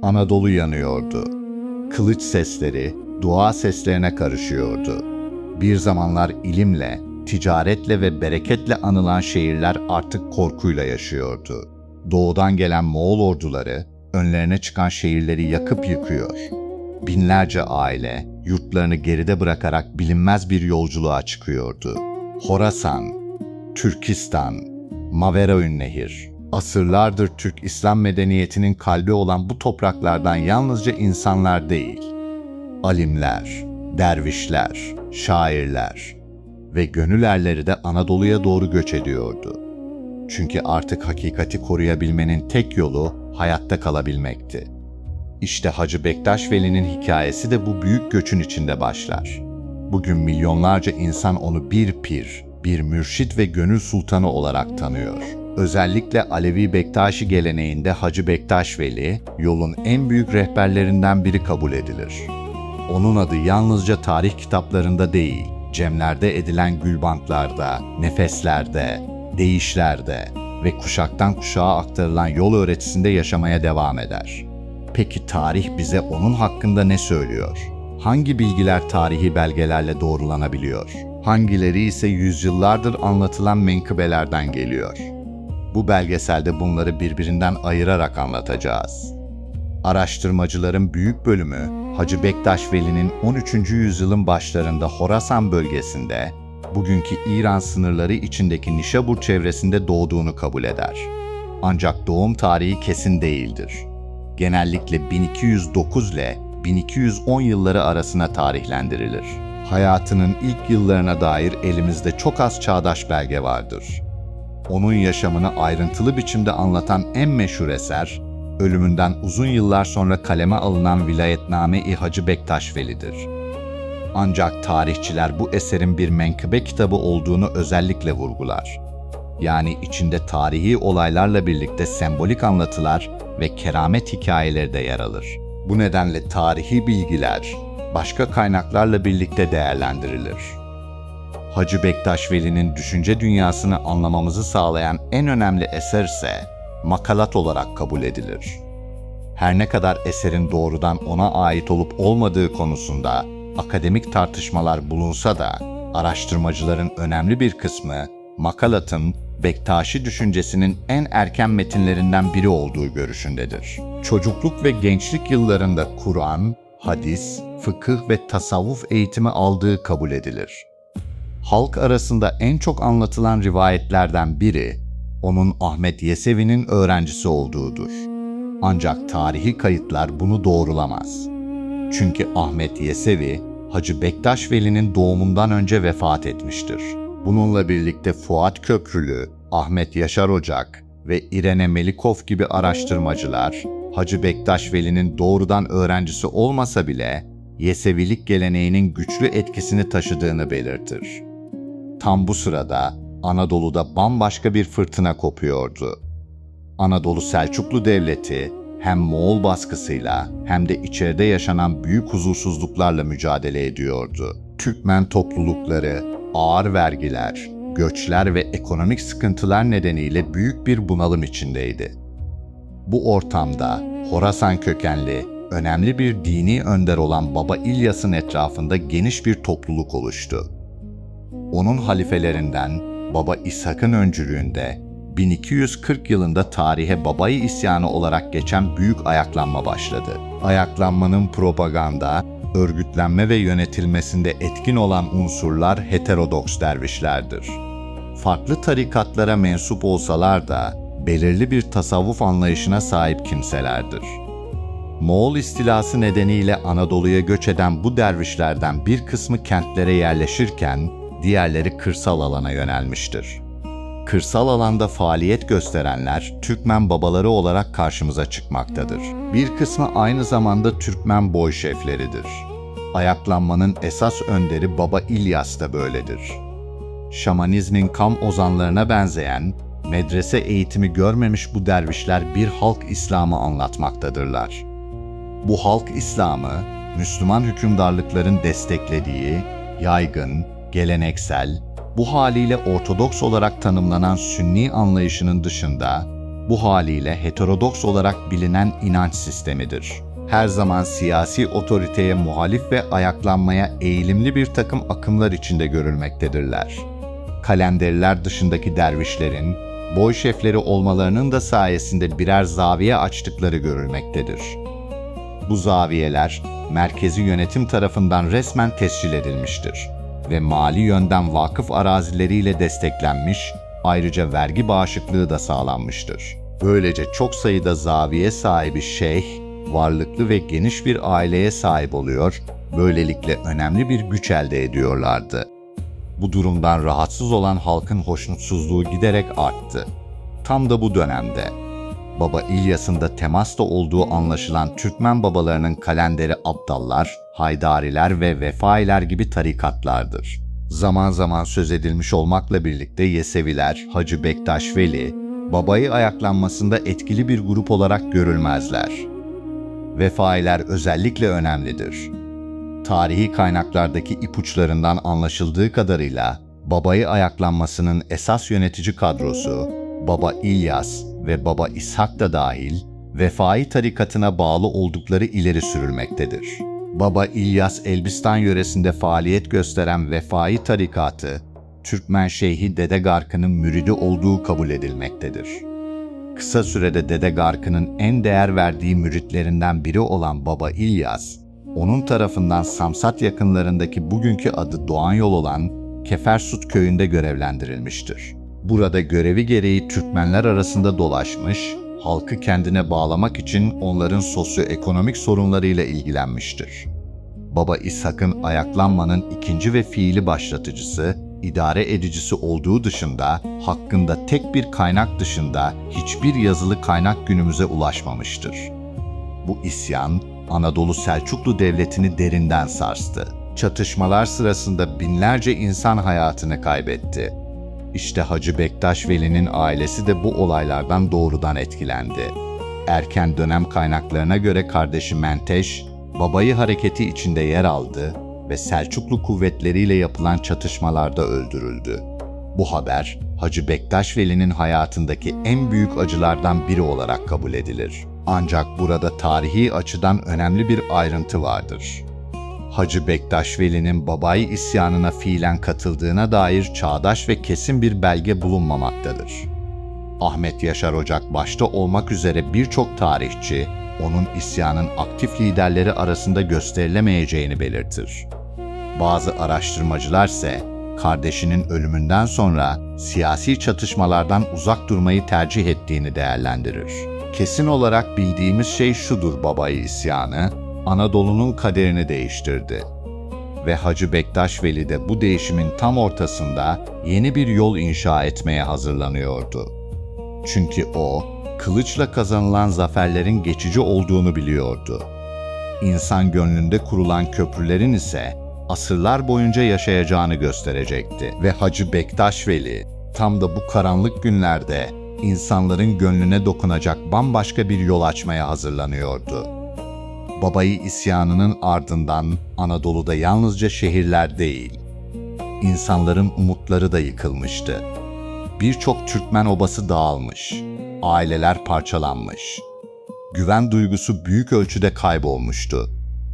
Anadolu yanıyordu. Kılıç sesleri, dua seslerine karışıyordu. Bir zamanlar ilimle, ticaretle ve bereketle anılan şehirler artık korkuyla yaşıyordu. Doğudan gelen Moğol orduları, önlerine çıkan şehirleri yakıp yıkıyor. Binlerce aile, yurtlarını geride bırakarak bilinmez bir yolculuğa çıkıyordu. Horasan, Türkistan, Maveraünnehir, asırlardır Türk İslam medeniyetinin kalbi olan bu topraklardan yalnızca insanlar değil, alimler, dervişler, şairler ve gönül erleri de Anadolu'ya doğru göç ediyordu. Çünkü artık hakikati koruyabilmenin tek yolu hayatta kalabilmekti. İşte Hacı Bektaş Veli'nin hikayesi de bu büyük göçün içinde başlar. Bugün milyonlarca insan onu bir pir, bir mürşit ve gönül sultanı olarak tanıyor. Özellikle Alevi Bektaşi geleneğinde Hacı Bektaş Veli, yolun en büyük rehberlerinden biri kabul edilir. Onun adı yalnızca tarih kitaplarında değil, cemlerde edilen gülbantlarda, nefeslerde, deyişlerde ve kuşaktan kuşağa aktarılan yol öğretisinde yaşamaya devam eder. Peki tarih bize onun hakkında ne söylüyor? Hangi bilgiler tarihi belgelerle doğrulanabiliyor? Hangileri ise yüzyıllardır anlatılan menkıbelerden geliyor? Bu belgeselde bunları birbirinden ayırarak anlatacağız. Araştırmacıların büyük bölümü, Hacı Bektaş Veli'nin 13. yüzyılın başlarında Horasan bölgesinde, bugünkü İran sınırları içindeki Nişabur çevresinde doğduğunu kabul eder. Ancak doğum tarihi kesin değildir. Genellikle 1209 ile 1210 yılları arasına tarihlendirilir. Hayatının ilk yıllarına dair elimizde çok az çağdaş belge vardır. Onun yaşamını ayrıntılı biçimde anlatan en meşhur eser, ölümünden uzun yıllar sonra kaleme alınan Vilayetname-i Hacı Bektaş Veli'dir. Ancak tarihçiler bu eserin bir menkıbe kitabı olduğunu özellikle vurgular. Yani içinde tarihi olaylarla birlikte sembolik anlatılar ve keramet hikayeleri de yer alır. Bu nedenle tarihi bilgiler başka kaynaklarla birlikte değerlendirilir. Hacı Bektaş Veli'nin düşünce dünyasını anlamamızı sağlayan en önemli eser ise makalat olarak kabul edilir. Her ne kadar eserin doğrudan ona ait olup olmadığı konusunda akademik tartışmalar bulunsa da, araştırmacıların önemli bir kısmı makalatın Bektaşi düşüncesinin en erken metinlerinden biri olduğu görüşündedir. Çocukluk ve gençlik yıllarında Kur'an, hadis, fıkıh ve tasavvuf eğitimi aldığı kabul edilir. Halk arasında en çok anlatılan rivayetlerden biri, onun Ahmet Yesevi'nin öğrencisi olduğudur. Ancak tarihi kayıtlar bunu doğrulamaz. Çünkü Ahmet Yesevi, Hacı Bektaş Veli'nin doğumundan önce vefat etmiştir. Bununla birlikte Fuat Köprülü, Ahmet Yaşar Ocak ve İrene Melikov gibi araştırmacılar, Hacı Bektaş Veli'nin doğrudan öğrencisi olmasa bile Yesevilik geleneğinin güçlü etkisini taşıdığını belirtir. Tam bu sırada Anadolu'da bambaşka bir fırtına kopuyordu. Anadolu Selçuklu Devleti hem Moğol baskısıyla hem de içeride yaşanan büyük huzursuzluklarla mücadele ediyordu. Türkmen toplulukları, ağır vergiler, göçler ve ekonomik sıkıntılar nedeniyle büyük bir bunalım içindeydi. Bu ortamda Horasan kökenli, önemli bir dini önder olan Baba İlyas'ın etrafında geniş bir topluluk oluştu. Onun halifelerinden Baba İshak'ın öncülüğünde 1240 yılında tarihe Babai isyanı olarak geçen büyük ayaklanma başladı. Ayaklanmanın propaganda, örgütlenme ve yönetilmesinde etkin olan unsurlar heterodoks dervişlerdir. Farklı tarikatlara mensup olsalar da belirli bir tasavvuf anlayışına sahip kimselerdir. Moğol istilası nedeniyle Anadolu'ya göç eden bu dervişlerden bir kısmı kentlere yerleşirken diğerleri kırsal alana yönelmiştir. Kırsal alanda faaliyet gösterenler Türkmen babaları olarak karşımıza çıkmaktadır. Bir kısmı aynı zamanda Türkmen boy şefleridir. Ayaklanmanın esas önderi Baba İlyas da böyledir. Şamanizmin kam ozanlarına benzeyen, medrese eğitimi görmemiş bu dervişler bir halk İslam'ı anlatmaktadırlar. Bu halk İslam'ı, Müslüman hükümdarlıkların desteklediği, yaygın, geleneksel, bu haliyle Ortodoks olarak tanımlanan Sünni anlayışının dışında, Bu haliyle heterodoks olarak bilinen inanç sistemidir. Her zaman siyasi otoriteye muhalif ve ayaklanmaya eğilimli bir takım akımlar içinde görülmektedirler. Kalenderiler dışındaki dervişlerin, boy şefleri olmalarının da sayesinde birer zaviye açtıkları görülmektedir. Bu zaviyeler, merkezi yönetim tarafından resmen tescil edilmiştir ve mali yönden vakıf arazileriyle desteklenmiş, ayrıca vergi bağışıklığı da sağlanmıştır. Böylece çok sayıda zaviye sahibi şeyh, varlıklı ve geniş bir aileye sahip oluyor, böylelikle önemli bir güç elde ediyorlardı. Bu durumdan rahatsız olan halkın hoşnutsuzluğu giderek arttı. Tam da bu dönemde, Baba İlyas'ın da temasta olduğu anlaşılan Türkmen babalarının kalenderi Abdallar, Haydariler ve Vefailer gibi tarikatlardır. Zaman zaman söz edilmiş olmakla birlikte Yeseviler, Hacı Bektaş Veli, babayı ayaklanmasında etkili bir grup olarak görülmezler. Vefailer özellikle önemlidir. Tarihi kaynaklardaki ipuçlarından anlaşıldığı kadarıyla babayı ayaklanmasının esas yönetici kadrosu Baba İlyas ve Baba İshak da dahil Vefai tarikatına bağlı oldukları ileri sürülmektedir. Baba İlyas Elbistan yöresinde faaliyet gösteren Vefai tarikatı, Türkmen Şeyhi Dede Garkı'nın müridi olduğu kabul edilmektedir. Kısa sürede Dede Garkı'nın en değer verdiği müritlerinden biri olan Baba İlyas, onun tarafından Samsat yakınlarındaki bugünkü adı Doğanyol olan Kefersut köyünde görevlendirilmiştir. Burada görevi gereği Türkmenler arasında dolaşmış, halkı kendine bağlamak için onların sosyoekonomik sorunlarıyla ilgilenmiştir. Baba İshak'ın ayaklanmanın ikinci ve fiili başlatıcısı, idare edicisi olduğu dışında, hakkında tek bir kaynak dışında hiçbir yazılı kaynak günümüze ulaşmamıştır. Bu isyan, Anadolu Selçuklu Devleti'ni derinden sarstı. Çatışmalar sırasında binlerce insan hayatını kaybetti. İşte Hacı Bektaş Veli'nin ailesi de bu olaylardan doğrudan etkilendi. Erken dönem kaynaklarına göre kardeşi Menteş, babayı hareketi içinde yer aldı ve Selçuklu kuvvetleriyle yapılan çatışmalarda öldürüldü. Bu haber, Hacı Bektaş Veli'nin hayatındaki en büyük acılardan biri olarak kabul edilir. Ancak burada tarihi açıdan önemli bir ayrıntı vardır. Hacı Bektaş Veli'nin babayı isyanına fiilen katıldığına dair çağdaş ve kesin bir belge bulunmamaktadır. Ahmet Yaşar Ocak başta olmak üzere birçok tarihçi, onun isyanın aktif liderleri arasında gösterilemeyeceğini belirtir. Bazı araştırmacılar ise, kardeşinin ölümünden sonra siyasi çatışmalardan uzak durmayı tercih ettiğini değerlendirir. Kesin olarak bildiğimiz şey şudur: babayı isyanı, Anadolu'nun kaderini değiştirdi. Ve Hacı Bektaş Veli de bu değişimin tam ortasında yeni bir yol inşa etmeye hazırlanıyordu. Çünkü o, kılıçla kazanılan zaferlerin geçici olduğunu biliyordu. İnsan gönlünde kurulan köprülerin ise asırlar boyunca yaşayacağını gösterecekti. Ve Hacı Bektaş Veli, tam da bu karanlık günlerde insanların gönlüne dokunacak bambaşka bir yol açmaya hazırlanıyordu. Babayı isyanının ardından Anadolu'da yalnızca şehirler değil, insanların umutları da yıkılmıştı. Birçok Türkmen obası dağılmış, aileler parçalanmış, güven duygusu büyük ölçüde kaybolmuştu.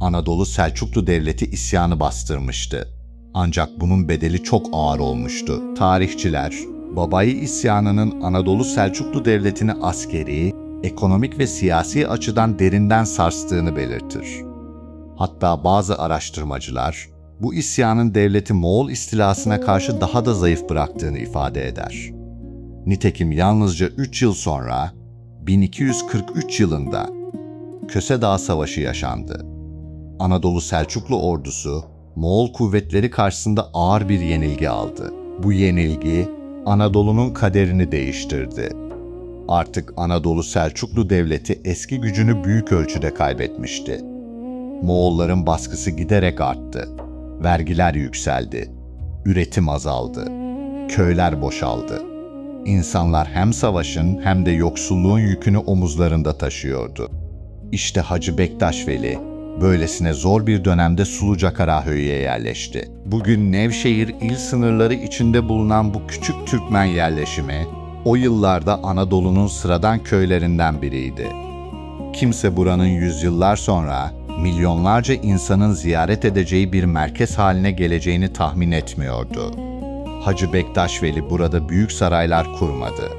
Anadolu Selçuklu Devleti isyanı bastırmıştı. Ancak bunun bedeli çok ağır olmuştu. Tarihçiler, babayı isyanının Anadolu Selçuklu Devleti'ni askeri, ekonomik ve siyasi açıdan derinden sarstığını belirtir. Hatta bazı araştırmacılar, bu isyanın devleti Moğol istilasına karşı daha da zayıf bıraktığını ifade eder. Nitekim yalnızca 3 yıl sonra, 1243 yılında Köse Dağı Savaşı yaşandı. Anadolu Selçuklu ordusu, Moğol kuvvetleri karşısında ağır bir yenilgi aldı. Bu yenilgi, Anadolu'nun kaderini değiştirdi. Artık Anadolu Selçuklu Devleti eski gücünü büyük ölçüde kaybetmişti. Moğolların baskısı giderek arttı. Vergiler yükseldi. Üretim azaldı. Köyler boşaldı. İnsanlar hem savaşın hem de yoksulluğun yükünü omuzlarında taşıyordu. İşte Hacı Bektaş Veli, böylesine zor bir dönemde Suluca Karahöy'e yerleşti. Bugün Nevşehir il sınırları içinde bulunan bu küçük Türkmen yerleşimi, O yıllarda Anadolu'nun sıradan köylerinden biriydi. Kimse buranın yüzyıllar sonra milyonlarca insanın ziyaret edeceği bir merkez haline geleceğini tahmin etmiyordu. Hacı Bektaş Veli burada büyük saraylar kurmadı.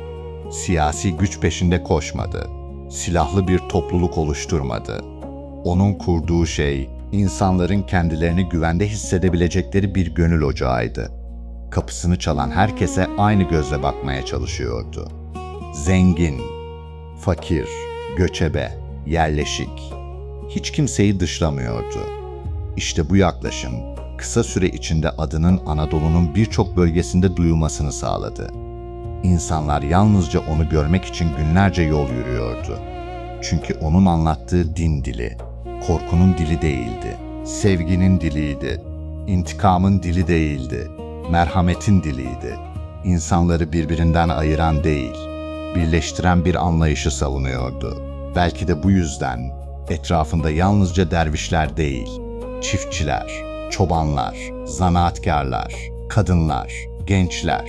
Siyasi güç peşinde koşmadı. Silahlı bir topluluk oluşturmadı. Onun kurduğu şey, insanların kendilerini güvende hissedebilecekleri bir gönül ocağıydı. Kapısını çalan herkese aynı gözle bakmaya çalışıyordu. Zengin, fakir, göçebe, yerleşik. Hiç kimseyi dışlamıyordu. İşte bu yaklaşım, kısa süre içinde adının Anadolu'nun birçok bölgesinde duyulmasını sağladı. İnsanlar yalnızca onu görmek için günlerce yol yürüyordu. Çünkü onun anlattığı din dili, korkunun dili değildi, sevginin diliydi, intikamın dili değildi, merhametin diliydi. İnsanları birbirinden ayıran değil, birleştiren bir anlayışı savunuyordu. Belki de bu yüzden etrafında yalnızca dervişler değil, çiftçiler, çobanlar, zanaatkarlar, kadınlar, gençler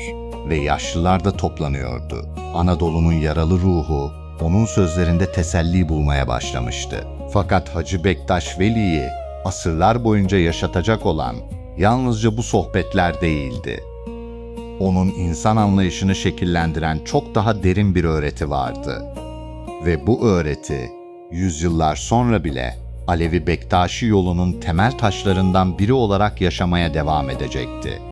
ve yaşlılar da toplanıyordu. Anadolu'nun yaralı ruhu onun sözlerinde teselli bulmaya başlamıştı. Fakat Hacı Bektaş Veli'yi asırlar boyunca yaşatacak olan yalnızca bu sohbetler değildi. Onun insan anlayışını şekillendiren çok daha derin bir öğreti vardı. Ve bu öğreti, yüzyıllar sonra bile Alevi Bektaşi yolunun temel taşlarından biri olarak yaşamaya devam edecekti.